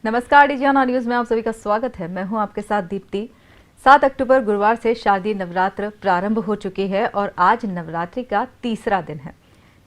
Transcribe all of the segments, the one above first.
नमस्कार, डीजीआना न्यूज में आप सभी का स्वागत है। मैं हूं आपके साथ दीप्ति। 7 अक्टूबर गुरुवार से शारदीय नवरात्र प्रारंभ हो चुकी है और आज नवरात्रि का तीसरा दिन है।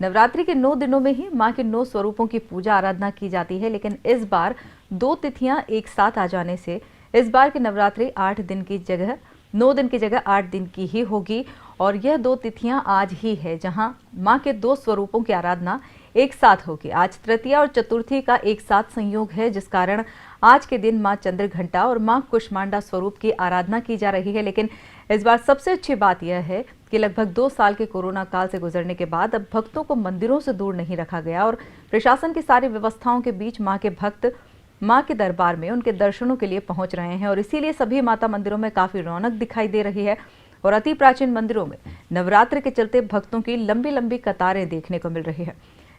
नवरात्रि के 9 दिनों में ही मां के 9 स्वरूपों की पूजा आराधना की जाती है, लेकिन इस बार 2 तिथियां एक साथ आ जाने से इस बार की नवरात्रि 8 दिन की जगह 9 दिन की जगह 8 दिन की ही होगी। और यह 2 तिथियां आज ही है जहां मां के 2 स्वरूपों की आराधना एक साथ होगी। आज तृतीया और चतुर्थी का एक साथ संयोग है, जिस कारण आज के दिन मां चंद्रघंटा और मां कुष्मांडा स्वरूप की आराधना की जा रही है। लेकिन इस बार सबसे अच्छी बात यह है कि लगभग 2 साल के कोरोना काल से गुजरने के बाद अब भक्तों को मंदिरों से दूर नहीं रखा गया और प्रशासन की सारी व्यवस्थाओं के बीच मां के भक्त मां के दरबार में उनके दर्शनों के लिए पहुंच रहे हैं। और इसीलिए सभी माता मंदिरों में काफी रौनक दिखाई दे रही है और अति प्राचीन मंदिरों में नवरात्र के चलते भक्तों की लंबी लंबी कतारें देखने को मिल रही है।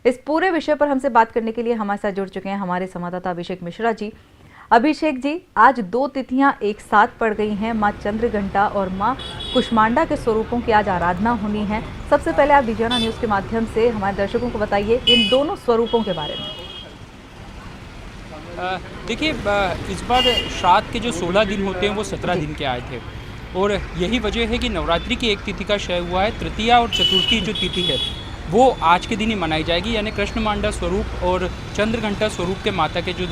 इस पूरे विषय पर हमसे बात करने के लिए हमारे साथ जुड़ चुके हैं हमारे संवाददाता अभिषेक मिश्रा जी। अभिषेक जी, आज 2 तिथियां एक साथ पड़ गई हैं। मां चंद्रघंटा और मां कुष्मांडा के स्वरूपों की आज आराधना होनी है। सबसे पहले आप डीजीआना न्यूज के माध्यम से हमारे दर्शकों को बताइए इन दोनों स्वरूपों के बारे में। देखिए, इस बार श्राद्ध के जो 16 दिन होते हैं वो 17 दिन के आए थे और यही वजह है कि नवरात्रि की एक तिथि का क्षय हुआ है। तृतीया और चतुर्थी जो तिथि है वो आज के दिन ही मनाई जाएगी, यानी कृष्णमांडा स्वरूप और चंद्रघंटा स्वरूप के माता के जो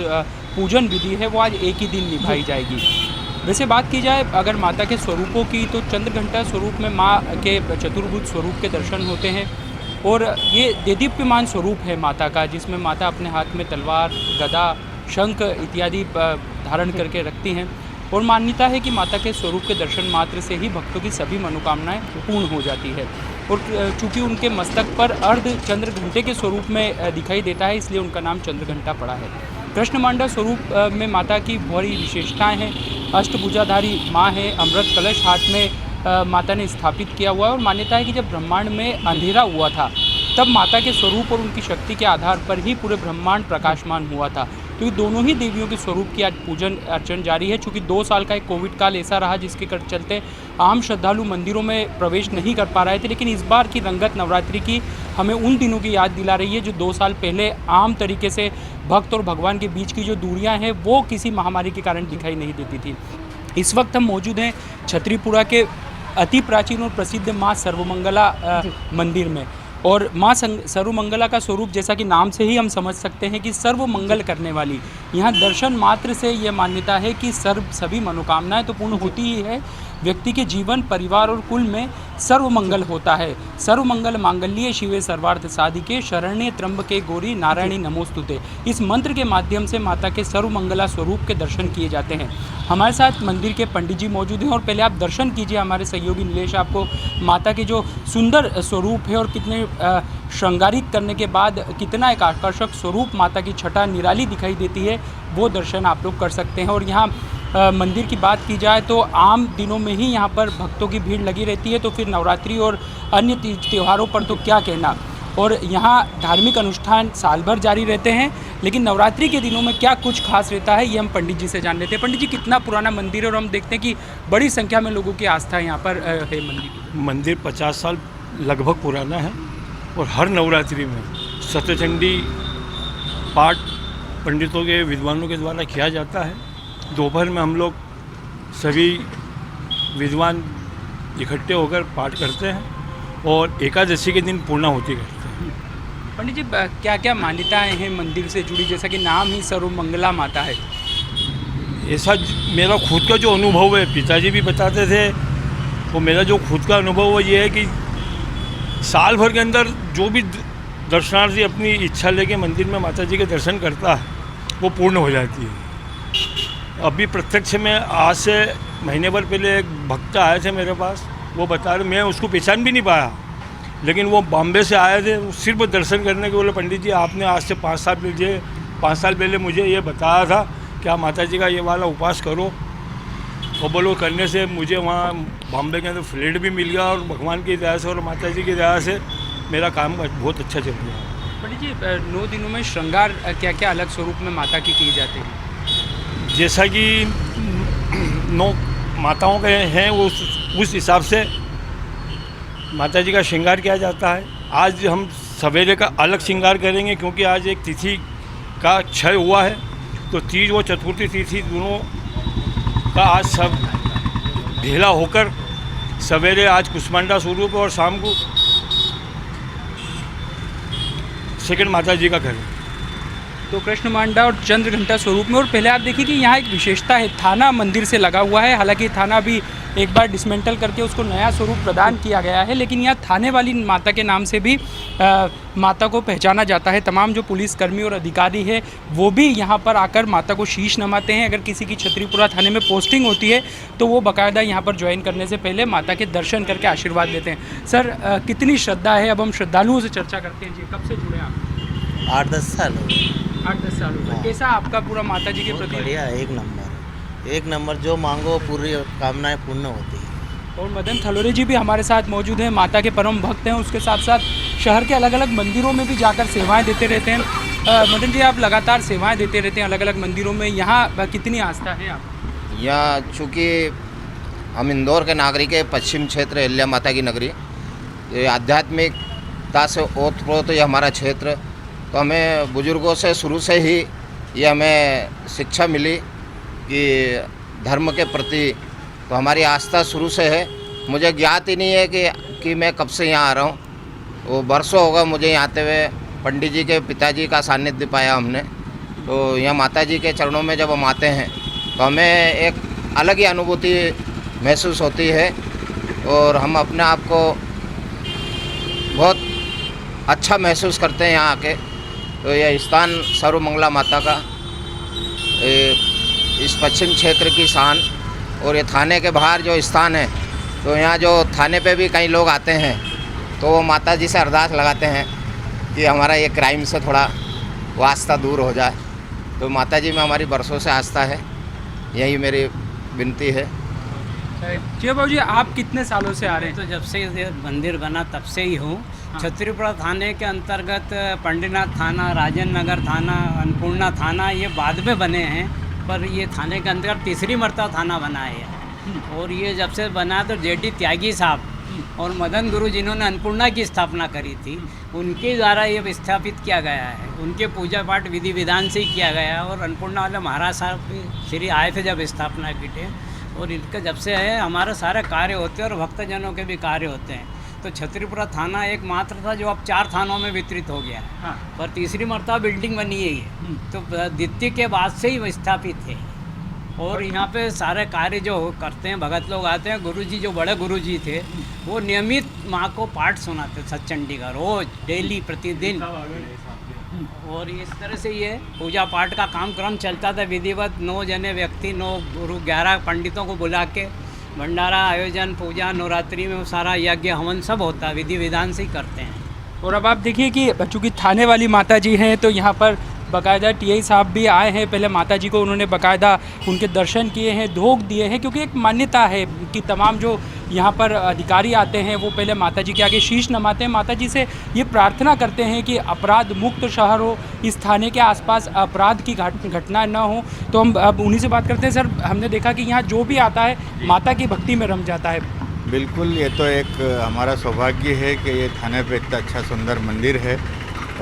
पूजन विधि है वो आज एक ही दिन निभाई जाएगी। वैसे बात की जाए अगर माता के स्वरूपों की, तो चंद्रघंटा स्वरूप में माँ के चतुर्भुज स्वरूप के दर्शन होते हैं और ये देदीप्यमान स्वरूप है माता का, जिसमें माता अपने हाथ में तलवार, गदा, शंख इत्यादि धारण करके रखती हैं। और मान्यता है कि माता के स्वरूप के दर्शन मात्र से ही भक्तों की सभी मनोकामनाएं पूर्ण हो जाती है। और चूंकि उनके मस्तक पर अर्ध चंद्रघंटे के स्वरूप में दिखाई देता है, इसलिए उनका नाम चंद्रघंटा पड़ा है। कृष्णमांडा स्वरूप में माता की बड़ी विशेषताएं हैं। अष्टभुजाधारी माँ है, अमृत कलश हाथ में माता ने स्थापित किया हुआ है। और मान्यता है कि जब ब्रह्मांड में अंधेरा हुआ था तब माता के स्वरूप और उनकी शक्ति के आधार पर ही पूरे ब्रह्मांड प्रकाशमान हुआ था। तो ये दोनों ही देवियों के स्वरूप की आज पूजन अर्चन जारी है। चूँकि 2 साल का एक कोविड काल ऐसा रहा जिसके चलते आम श्रद्धालु मंदिरों में प्रवेश नहीं कर पा रहे थे, लेकिन इस बार की रंगत नवरात्रि की हमें उन दिनों की याद दिला रही है जो 2 साल पहले आम तरीके से भक्त और भगवान के बीच की जो दूरियाँ हैं वो किसी महामारी के कारण दिखाई नहीं देती थी। इस वक्त हम मौजूद हैं छतरीपुरा के अति प्राचीन और प्रसिद्ध माँ सर्वमंगला मंदिर में। और माँ सर्वमंगला का स्वरूप, जैसा कि नाम से ही हम समझ सकते हैं कि सर्व मंगल करने वाली, यहाँ दर्शन मात्र से ये मान्यता है कि सभी मनोकामनाएं तो पूर्ण होती ही है, व्यक्ति के जीवन, परिवार और कुल में सर्वमंगल होता है। सर्वमंगल मांगल्ये शिवे सर्वार्थ साधिके शरण्ये त्र्यंबके गौरी नारायणी नमोस्तुते। इस मंत्र के माध्यम से माता के सर्वमंगला स्वरूप के दर्शन किए जाते हैं। हमारे साथ मंदिर के पंडित जी मौजूद हैं और पहले आप दर्शन कीजिए। हमारे सहयोगी नीलेश आपको माता के जो सुंदर स्वरूप है और कितने श्रृंगारित करने के बाद कितना एक आकर्षक स्वरूप माता की छटा निराली दिखाई देती है, वो दर्शन आप लोग कर सकते हैं। और यहाँ मंदिर की बात की जाए तो आम दिनों में ही यहाँ पर भक्तों की भीड़ लगी रहती है, तो फिर नवरात्रि और अन्य त्योहारों पर तो क्या कहना। और यहाँ धार्मिक अनुष्ठान साल भर जारी रहते हैं, लेकिन नवरात्रि के दिनों में क्या कुछ खास रहता है ये हम पंडित जी से जान लेते हैं। पंडित जी, कितना पुराना मंदिर है और हम देखते हैं कि बड़ी संख्या में लोगों की आस्था यहाँ पर है। मंदिर 50 साल लगभग पुराना है और हर नवरात्रि में सत्यचंडी पाठ पंडितों के, विद्वानों के द्वारा किया जाता है। दोपहर में हम लोग सभी विद्वान इकट्ठे होकर पाठ करते हैं और एकादशी के दिन पूर्णाहुति करते हैं। पंडित जी, क्या क्या मान्यताएं हैं मंदिर से जुड़ी, जैसा कि नाम ही सर्वमंगला माता है? ऐसा मेरा खुद का जो अनुभव है, पिताजी भी बताते थे, वो मेरा जो खुद का अनुभव है ये है कि साल भर के अंदर जो भी दर्शनार्थी अपनी इच्छा लेके मंदिर में माता जी के दर्शन करता है वो पूर्ण हो जाती है। अभी प्रत्यक्ष में आज से महीने भर पहले एक भक्त आए थे मेरे पास, वो बता रहे, मैं उसको पहचान भी नहीं पाया, लेकिन वो बॉम्बे से आए थे, वो सिर्फ दर्शन करने के बोले पंडित जी आपने आज से 5 साल पहले मुझे ये बताया था कि आप माता जी का ये वाला उपवास करो, और बोलो करने से मुझे वहाँ बॉम्बे के अंदर फ्लैट भी मिल गया और भगवान की दया से और माता जी की दया से मेरा काम बहुत अच्छा चल रहा है। पंडित जी, 9 दिनों में श्रृंगार क्या क्या अलग स्वरूप में माता की किए जाते हैं? जैसा कि 9 माताओं के हैं उस हिसाब से माता जी का श्रृंगार किया जाता है। आज हम सवेरे का अलग श्रृंगार करेंगे क्योंकि आज एक तिथि का क्षय हुआ है तो तीज व चतुर्थी तिथि दोनों का आज सब ढीला होकर सवेरे आज कुष्मांडा स्वरूप और शाम को सेकंड माता जी का घर है। तो कृष्ण मांडा और चंद्र घंटा स्वरूप में। और पहले आप देखिए कि यहाँ एक विशेषता है, थाना मंदिर से लगा हुआ है। हालांकि थाना भी एक बार डिसमेंटल करके उसको नया स्वरूप प्रदान किया गया है, लेकिन यहाँ थाने वाली माता के नाम से भी माता को पहचाना जाता है। तमाम जो पुलिसकर्मी और अधिकारी है वो भी यहाँ पर आकर माता को शीश नमाते हैं। अगर किसी की छतरीपुरा थाने में पोस्टिंग होती है तो वो बाकायदा यहाँ पर ज्वाइन करने से पहले माता के दर्शन करके आशीर्वाद लेते हैं। सर, कितनी श्रद्धा है? अब हम श्रद्धालुओं से चर्चा करते हैं। जी, कब से जुड़े आप? 8-10 साल हो गए। 8-10 साल हो गए। कैसा आपका पूरा माता जी के बहुत प्रति? बढ़िया, एक नंबर जो मांगो पूरी कामनाएं पूर्ण होती है। और मदन थलोरे जी भी हमारे साथ मौजूद हैं, माता के परम भक्त हैं। उसके साथ साथ शहर के अलग अलग मंदिरों में भी जाकर सेवाएं देते रहते हैं। मदन जी, आप लगातार सेवाएं देते रहते हैं अलग अलग मंदिरों में, यहाँ कितनी आस्था है आप? यहाँ चूँकि हम इंदौर के नागरिक है, पश्चिम क्षेत्र अहिल्या माता की नगरी, ये आध्यात्मिकता से ओतप्रोत ये हमारा क्षेत्र। तो हमें बुजुर्गों से शुरू से ही ये हमें शिक्षा मिली कि धर्म के प्रति तो हमारी आस्था शुरू से है। मुझे ज्ञात ही नहीं है कि मैं कब से यहाँ आ रहा हूँ। वो बरसों होगा मुझे यहाँ आते हुए। पंडित जी के पिताजी का सानिध्य पाया हमने। तो यहाँ माता जी के चरणों में जब हम आते हैं तो हमें एक अलग ही अनुभूति महसूस होती है और हम अपने आप को बहुत अच्छा महसूस करते हैं यहाँ आके। तो यह स्थान सर्वमंगला माता का इस पश्चिम क्षेत्र की शान। और ये थाने के बाहर जो स्थान है, तो यहाँ जो थाने पे भी कई लोग आते हैं तो वो माता जी से अरदास लगाते हैं कि हमारा ये क्राइम से थोड़ा वो आस्था दूर हो जाए। तो माता जी में हमारी बरसों से आस्था है, यही मेरी विनती है। जी बाबू जी, आप कितने सालों से आ रहे हैं? तो जब से ये मंदिर बना तब से ही हूँ। छतरीपुरा थाने के अंतर्गत पंडीनाथ थाना, राजेंद्र नगर थाना, अन्नपूर्णा थाना ये बाद में बने हैं, पर ये थाने के अंतर्गत तीसरी मरतबा थाना बना है। और ये जब से बना तो जेडी त्यागी साहब और मदन गुरु जिन्होंने अन्नपूर्णा की स्थापना करी थी, उनके द्वारा ये स्थापित किया गया है। उनके पूजा पाठ विधि विधान से ही किया गया। और अन्नपूर्णा वाले महाराज साहब श्री आए थे जब स्थापना की थे, और इनका जब से है हमारे सारे कार्य होते हैं और भक्तजनों के भी कार्य होते हैं। तो छतरीपुरा थाना एकमात्र था जो अब 4 थानों में वितरित हो गया है। हाँ। पर तीसरी मरतबा बिल्डिंग बनी है, तो द्वितीय के बाद से ही स्थापित है। और यहाँ पे सारे कार्य जो करते हैं, भगत लोग आते हैं। गुरुजी जो बड़े गुरुजी थे वो नियमित माँ को पाठ सुनाते सत्चंडी का, रोज डेली प्रतिदिन। और इस तरह से ये पूजा पाठ का काम क्रम चलता था विधिवत। 9 जने व्यक्ति, 9 गुरु, 11 पंडितों को बुला के भंडारा आयोजन, पूजा, नवरात्रि में सारा यज्ञ हवन सब होता है, विधि विधान से ही करते हैं। और अब आप देखिए कि चूँकि थाने वाली माता जी हैं तो यहाँ पर बाकायदा टीआई साहब भी आए हैं। पहले माता जी को उन्होंने बाकायदा उनके दर्शन किए हैं, धोख दिए हैं, क्योंकि एक मान्यता है कि तमाम जो यहाँ पर अधिकारी आते हैं वो पहले माता जी के आगे शीश नमाते हैं। माता जी से ये प्रार्थना करते हैं कि अपराध मुक्त शहर हो, इस थाने के आसपास अपराध की घटनाएं ना हो। तो हम अब उन्हीं से बात करते हैं। सर, हमने देखा कि यहाँ जो भी आता है माता की भक्ति में रम जाता है। बिल्कुल, ये तो एक हमारा सौभाग्य है कि ये थाने पे इतना अच्छा सुंदर मंदिर है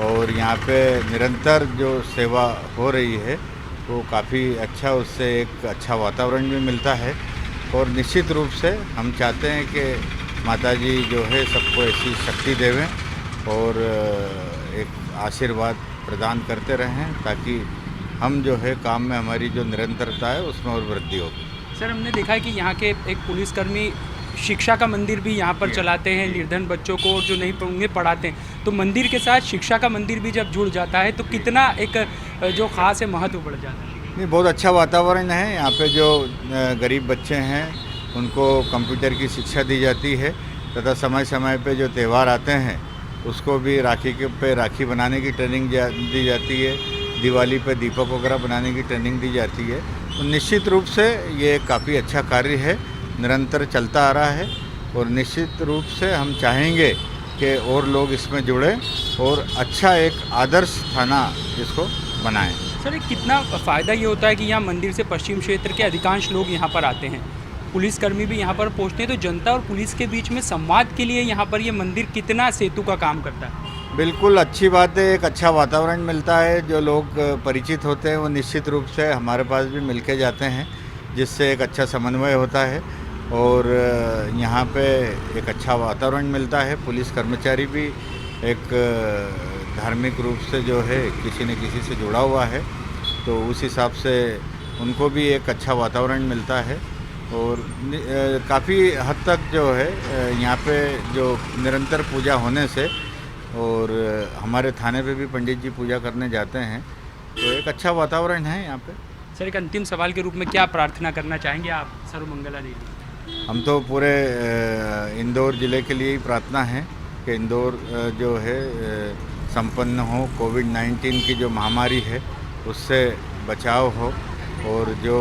और यहाँ पे निरंतर जो सेवा हो रही है वो काफ़ी अच्छा, उससे एक अच्छा वातावरण भी मिलता है। और निश्चित रूप से हम चाहते हैं कि माताजी जो है सबको ऐसी शक्ति देवें और एक आशीर्वाद प्रदान करते रहें, ताकि हम जो है काम में हमारी जो निरंतरता है उसमें और वृद्धि होगी। सर, हमने देखा है कि यहाँ के एक पुलिसकर्मी शिक्षा का मंदिर भी यहाँ पर चलाते हैं, निर्धन बच्चों को जो नहीं उन्हें पढ़ाते हैं। तो मंदिर के साथ शिक्षा का मंदिर भी जब जुड़ जाता है तो कितना एक जो ख़ास है महत्व बढ़ जाता है। नहीं, बहुत अच्छा वातावरण है यहाँ पे। जो गरीब बच्चे हैं उनको कंप्यूटर की शिक्षा दी जाती है तथा समय समय पे जो त्यौहार आते हैं उसको भी राखी के पे राखी बनाने की ट्रेनिंग दी जाती है। दिवाली पे दीपक वगैरह बनाने की ट्रेनिंग दी जाती है। तो निश्चित रूप से ये काफ़ी अच्छा कार्य है, निरंतर चलता आ रहा है और निश्चित रूप से हम चाहेंगे कि और लोग इसमें जुड़े और अच्छा एक आदर्श थाना इसको बनाएं। सर, कितना फ़ायदा ये होता है कि यहाँ मंदिर से पश्चिम क्षेत्र के अधिकांश लोग यहाँ पर आते हैं, पुलिसकर्मी भी यहाँ पर पहुँचते हैं, तो जनता और पुलिस के बीच में संवाद के लिए यहाँ पर ये मंदिर कितना सेतु का काम करता है? बिल्कुल अच्छी बात है, एक अच्छा वातावरण मिलता है, जो लोग परिचित होते हैं वो निश्चित रूप से हमारे पास भी मिल के जाते हैं, जिससे एक अच्छा समन्वय होता है और यहाँ पे एक अच्छा वातावरण मिलता है। पुलिस कर्मचारी भी एक धार्मिक रूप से जो है किसी न किसी से जुड़ा हुआ है, तो उस हिसाब से उनको भी एक अच्छा वातावरण मिलता है और काफ़ी हद तक जो है यहाँ पे जो निरंतर पूजा होने से और हमारे थाने पे भी पंडित जी पूजा करने जाते हैं, तो एक अच्छा वातावरण है यहाँ पे। सर, एक अंतिम सवाल के रूप में क्या प्रार्थना करना चाहेंगे आप सर्वमंगला देवी? हम तो पूरे इंदौर ज़िले के लिए ही प्रार्थना है कि इंदौर जो है संपन्न हो, कोविड-19 की जो महामारी है उससे बचाव हो और जो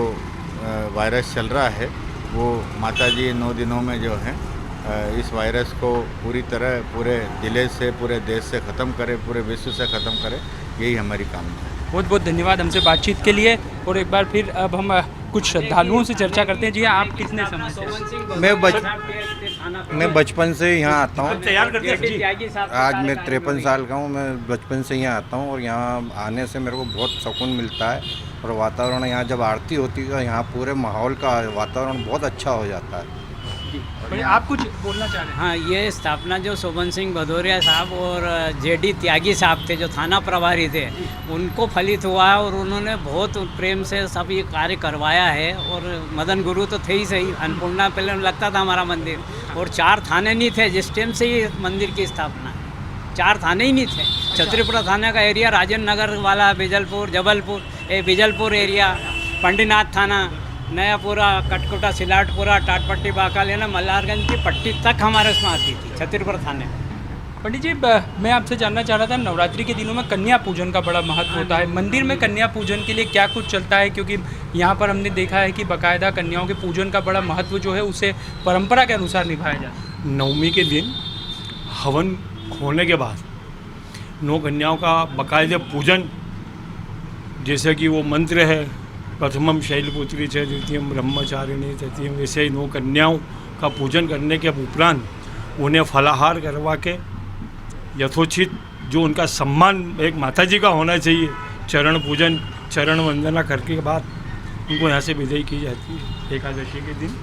वायरस चल रहा है वो माताजी 9 दिनों में जो है इस वायरस को पूरी तरह पूरे ज़िले से, पूरे देश से ख़त्म करे, पूरे विश्व से ख़त्म करे, यही हमारी कामना है। बहुत बहुत धन्यवाद हमसे बातचीत के लिए। और एक बार फिर अब हम कुछ श्रद्धालुओं से चर्चा करते हैं। जी हाँ, आप कितने समय से? मैं बचपन से यहाँ आता हूँ। तैयार करते हैं जी। आज मैं 53 साल का हूँ। मैं बचपन से यहाँ आता हूँ और यहाँ आने से मेरे को बहुत सुकून मिलता है और वातावरण यहाँ जब आरती होती है तो यहाँ पूरे माहौल का वातावरण बहुत अच्छा हो जाता है। आप कुछ बोलना चाह रहे हैं? हाँ, ये स्थापना जो शोभन सिंह भदौरिया साहब और जेडी त्यागी साहब थे जो थाना प्रभारी थे, उनको फलित हुआ है और उन्होंने बहुत प्रेम से सब ये कार्य करवाया है। और मदन गुरु तो थे ही सही, अन्नपूर्णा पहले लगता था हमारा मंदिर, और 4 थाने नहीं थे जिस टाइम से ये मंदिर की स्थापना है। 4 थाने ही नहीं थे। छतरीपुरा थाने का एरिया, राजेंद्र नगर वाला, बिजलपुर, जबलपुर, बिजलपुर एरिया, पंडीनाथ थाना, नयापुरा, कटकुटा, सिलाटपुरा, टाटपट्टी, बाकालेना, मल्हारगंज की पट्टी तक हमारे उसमें आती थी छतरीपुरा थाने। पंडित जी, मैं आपसे जानना चाह रहा था, नवरात्रि के दिनों में कन्या पूजन का बड़ा महत्व होता है। मंदिर में कन्या पूजन के लिए क्या कुछ चलता है? क्योंकि यहाँ पर हमने देखा है कि बाकायदा कन्याओं के पूजन का बड़ा महत्व जो है उसे परंपरा के अनुसार निभाया जाता है। नवमी के दिन हवन होने के बाद 9 कन्याओं का बाकायदे पूजन, जैसे कि वो मंत्र है, प्रथमम शैलपुत्री च, द्वितीयम ब्रह्मचारिणी, तृतीयम, वैसे ही 9 कन्याओं का पूजन करने के उपरांत उन्हें फलाहार करवा के यथोचित जो उनका सम्मान एक माताजी का होना चाहिए, चरण पूजन, चरण वंदना करके के बाद उनको यहाँ से विदाई की जाती है एकादशी के दिन।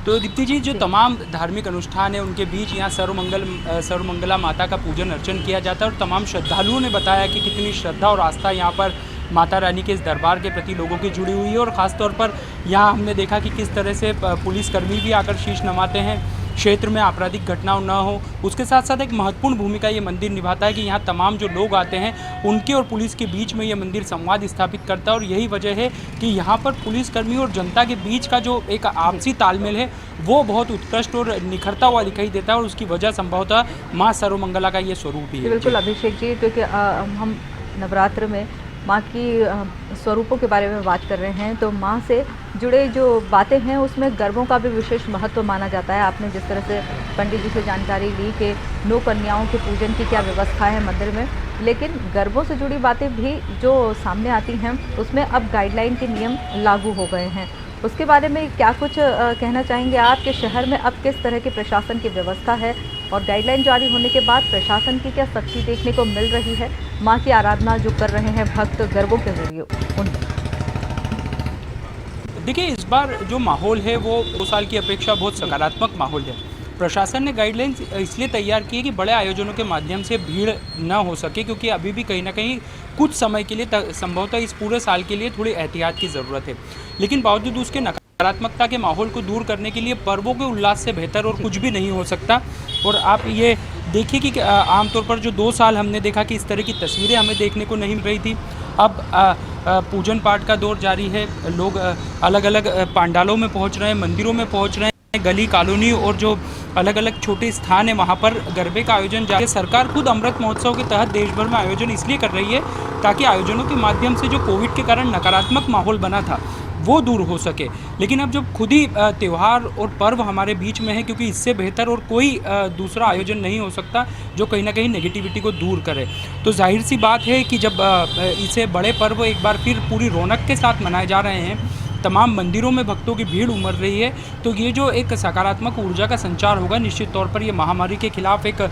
तो दीप्ति जी, जो तमाम धार्मिक अनुष्ठान है उनके बीच यहाँ सर्वमंगला माता का पूजन अर्चन किया जाता है और तमाम श्रद्धालुओं ने बताया कि कितनी श्रद्धा और आस्था यहाँ पर माता रानी के इस दरबार के प्रति लोगों की जुड़ी हुई है। और ख़ास तौर पर यहाँ हमने देखा कि किस तरह से पुलिसकर्मी भी आकर शीश नवाते हैं, क्षेत्र में आपराधिक घटना ना हो। उसके साथ साथ एक महत्वपूर्ण भूमिका ये मंदिर निभाता है कि यहाँ तमाम जो लोग आते हैं उनके और पुलिस के बीच में ये मंदिर संवाद स्थापित करता है। और यही वजह है कि यहाँ पर पुलिसकर्मी और जनता के बीच का जो एक आपसी तालमेल है वो बहुत उत्कृष्ट और निखरता हुआ दिखाई देता है। और उसकी वजह संभवतः माँ सर्वमंगला का ये स्वरूप ही है। बिल्कुल अभिषेक जी, क्योंकि हम नवरात्र में माँ की स्वरूपों के बारे में बात कर रहे हैं, तो माँ से जुड़े जो बातें हैं उसमें गरबों का भी विशेष महत्व माना जाता है। आपने जिस तरह से पंडित जी से जानकारी ली कि 9 कन्याओं के पूजन की क्या व्यवस्था है मंदिर में, लेकिन गरबों से जुड़ी बातें भी जो सामने आती हैं उसमें अब गाइडलाइन के नियम लागू हो गए हैं। उसके बारे में क्या कुछ कहना चाहेंगे आप कि शहर में अब किस तरह की प्रशासन की व्यवस्था है और गाइडलाइन जारी होने के बाद प्रशासन की क्या सख्ती देखने को मिल रही है? माँ की आराधना जो कर रहे हैं भक्त गरबों के जरिए देखिए, इस बार जो माहौल है वो 2 साल की अपेक्षा बहुत सकारात्मक माहौल है। प्रशासन ने गाइडलाइंस इसलिए तैयार की है कि बड़े आयोजनों के माध्यम से भीड़ ना हो सके, क्योंकि अभी भी कहीं ना कहीं कुछ समय के लिए, संभवतः इस पूरे साल के लिए थोड़ी एहतियात की ज़रूरत है। लेकिन बावजूद उसके नकारात्मकता के माहौल को दूर करने के लिए पर्वों के उल्लास से बेहतर और कुछ भी नहीं हो सकता। और आप ये देखिए कि आमतौर पर जो 2 साल हमने देखा कि इस तरह की तस्वीरें हमें देखने को नहीं मिल रही थी, अब पूजन पाठ का दौर जारी है। लोग अलग अलग पंडालों में पहुंच रहे हैं, मंदिरों में पहुंच रहे हैं, गली कॉलोनी और जो अलग अलग छोटे स्थान है वहाँ पर गरबे का आयोजन जारी है। सरकार खुद अमृत महोत्सव के तहत देश भर में आयोजन इसलिए कर रही है ताकि आयोजनों के माध्यम से जो कोविड के कारण नकारात्मक माहौल बना था वो दूर हो सके। लेकिन अब जब खुद ही त्यौहार और पर्व हमारे बीच में है, क्योंकि इससे बेहतर और कोई दूसरा आयोजन नहीं हो सकता जो कहीं ना कहीं नेगेटिविटी को दूर करे, तो जाहिर सी बात है कि जब इसे बड़े पर्व एक बार फिर पूरी रौनक के साथ मनाए जा रहे हैं तमाम मंदिरों में भक्तों की भीड़ उमड़ रही है, तो ये जो एक सकारात्मक ऊर्जा का संचार होगा, निश्चित तौर पर ये महामारी के खिलाफ एक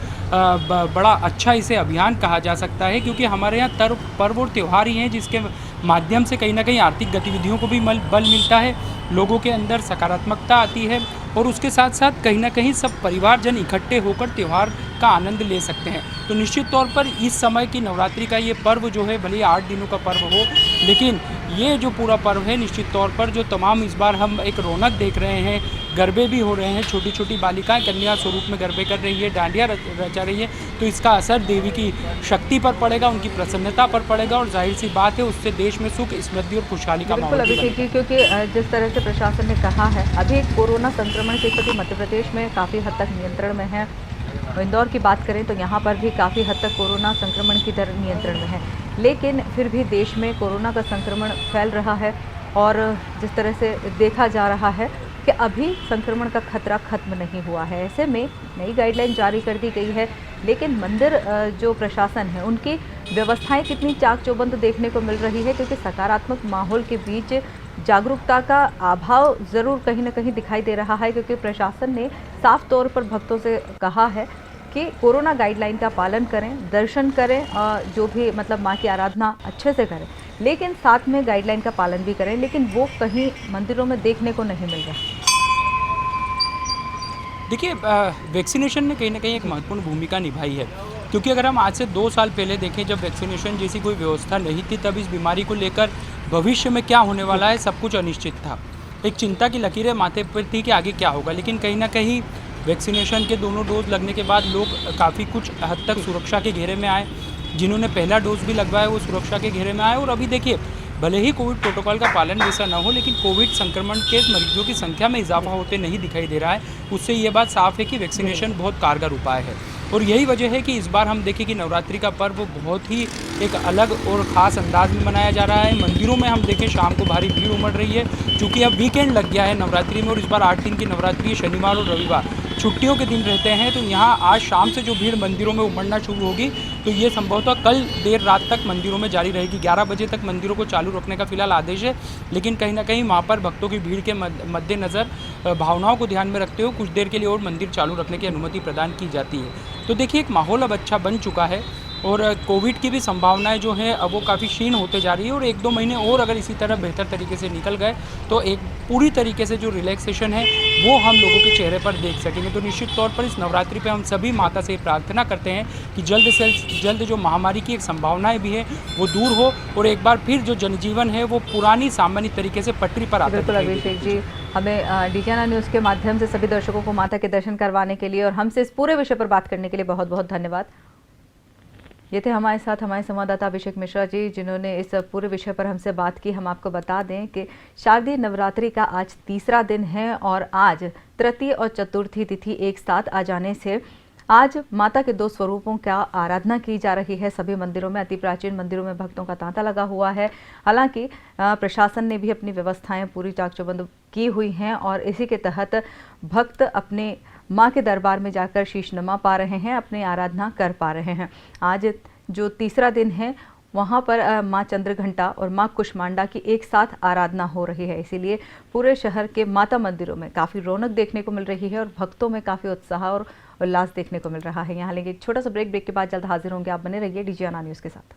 बड़ा अच्छा इसे अभियान कहा जा सकता है, क्योंकि हमारे यहाँ पर्व और त्यौहार ही हैं जिसके माध्यम से कहीं ना कहीं आर्थिक गतिविधियों को भी बल मिलता है, लोगों के अंदर सकारात्मकता आती है और उसके साथ साथ कहीं ना कहीं सब परिवारजन इकट्ठे होकर त्यौहार का आनंद ले सकते हैं। तो निश्चित तौर पर इस समय की नवरात्रि का ये पर्व जो है, भले ही 8 दिनों का पर्व हो, लेकिन ये जो पूरा पर्व है निश्चित तौर पर जो तमाम इस बार हम एक रौनक देख रहे हैं, गरबे भी हो रहे हैं, छोटी छोटी बालिकाएं कन्या स्वरूप में गरबे कर रही है, डांडिया रचा रही है, तो इसका असर देवी की शक्ति पर पड़ेगा, उनकी प्रसन्नता पर पड़ेगा और जाहिर सी बात है उससे देश में सुख, समृद्धि और खुशहाली का बिल्कुल माहौल भी अभिषेक जी, क्योंकि जिस तरह से प्रशासन ने कहा है, अभी कोरोना संक्रमण की स्थिति मध्य प्रदेश में काफ़ी हद तक नियंत्रण में है। इंदौर की बात करें तो यहाँ पर भी काफ़ी हद तक कोरोना संक्रमण की दर नियंत्रण में है, लेकिन फिर भी देश में कोरोना का संक्रमण फैल रहा है और जिस तरह से देखा जा रहा है कि अभी संक्रमण का खतरा खत्म नहीं हुआ है। ऐसे में नई गाइडलाइन जारी कर दी गई है, लेकिन मंदिर जो प्रशासन है उनकी व्यवस्थाएं कितनी चाक चौबंद देखने को मिल रही है, क्योंकि सकारात्मक माहौल के बीच जागरूकता का अभाव ज़रूर कहीं ना कहीं दिखाई दे रहा है, क्योंकि प्रशासन ने साफ तौर पर भक्तों से कहा है कि कोरोना गाइडलाइन का पालन करें, दर्शन करें, जो भी मतलब माँ की आराधना अच्छे से करें, लेकिन साथ में गाइडलाइन का पालन भी करें, लेकिन वो कहीं मंदिरों में देखने को नहीं मिल रहा। देखिए, वैक्सीनेशन ने कहीं ना कहीं एक महत्वपूर्ण भूमिका निभाई है, क्योंकि अगर हम आज से 2 साल पहले देखें, जब वैक्सीनेशन जैसी कोई व्यवस्था नहीं थी, तब इस बीमारी को लेकर भविष्य में क्या होने वाला है सब कुछ अनिश्चित था। एक चिंता की लकीरें माथे पर थी कि आगे क्या होगा, लेकिन कहीं ना कहीं वैक्सीनेशन के दोनों डोज लगने के बाद लोग काफ़ी कुछ हद तक सुरक्षा के घेरे में आए। जिन्होंने पहला डोज भी लगवाया वो सुरक्षा के घेरे में आए और अभी देखिए, भले ही कोविड प्रोटोकॉल का पालन वैसा न हो, लेकिन कोविड संक्रमण के मरीजों की संख्या में इजाफा होते नहीं दिखाई दे रहा है। उससे ये बात साफ है कि वैक्सीनेशन बहुत कारगर उपाय है और यही वजह है कि इस बार हम देखें कि नवरात्रि का पर्व बहुत ही एक अलग और ख़ास अंदाज में मनाया जा रहा है। मंदिरों में हम देखें शाम को भारी भीड़ उमड़ रही है, क्योंकि अब वीकेंड लग गया है नवरात्रि में और इस बार 8 दिन की नवरात्रि है, शनिवार और रविवार छुट्टियों के दिन रहते हैं। तो यहाँ आज शाम से जो भीड़ मंदिरों में उमड़ना शुरू होगी, तो ये संभवतः कल देर रात तक मंदिरों में जारी रहेगी। 11 बजे तक मंदिरों को चालू रखने का फिलहाल आदेश है, लेकिन कहीं ना कहीं वहाँ पर भक्तों की भीड़ के मद्देनज़र भावनाओं को ध्यान में रखते हुए कुछ देर के लिए और मंदिर चालू रखने की अनुमति प्रदान की जाती है। तो देखिए, एक माहौल अब अच्छा बन चुका है और कोविड की भी संभावनाएं जो हैं अब वो काफ़ी क्षीण होते जा रही है और 1-2 महीने और अगर इसी तरह बेहतर तरीके से निकल गए तो एक पूरी तरीके से जो रिलैक्सेशन है वो हम लोगों के चेहरे पर देख सकेंगे। तो निश्चित तौर पर इस नवरात्रि पे हम सभी माता से प्रार्थना करते हैं कि जल्द से जल्द जो महामारी की एक संभावनाएं भी है वो दूर हो और एक बार फिर जो जनजीवन है वो पुरानी सामान्य तरीके से पटरी पर आता है। बिल्कुल अभिषेक जी, हमें डीजाना न्यूज़ के माध्यम से सभी दर्शकों को माता के दर्शन करवाने के लिए और हमसे इस पूरे विषय पर बात करने के लिए बहुत बहुत धन्यवाद। ये थे हमारे साथ हमारे संवाददाता अभिषेक मिश्रा जी, जिन्होंने इस पूरे विषय पर हमसे बात की। हम आपको बता दें कि शारदीय नवरात्रि का आज तीसरा दिन है और आज तृतीय और चतुर्थी तिथि एक साथ आ जाने से आज माता के 2 स्वरूपों का आराधना की जा रही है। सभी मंदिरों में, अति प्राचीन मंदिरों में भक्तों का तांता लगा हुआ है। हालांकि प्रशासन ने भी अपनी व्यवस्थाएं पूरी चाक चौबंद की हुई हैं और इसी के तहत भक्त अपने माँ के दरबार में जाकर शीश नमा पा रहे हैं, अपनी आराधना कर पा रहे हैं। आज जो तीसरा दिन है वहाँ पर माँ चंद्रघंटा और माँ कुष्मांडा की एक साथ आराधना हो रही है, इसीलिए पूरे शहर के माता मंदिरों में काफ़ी रौनक देखने को मिल रही है और भक्तों में काफ़ी उत्साह और उल्लास देखने को मिल रहा है। यहाँ लेंगे एक छोटा सा ब्रेक के बाद जल्द हाजिर होंगे। आप बने रहिए डीजीआना न्यूज़ के साथ।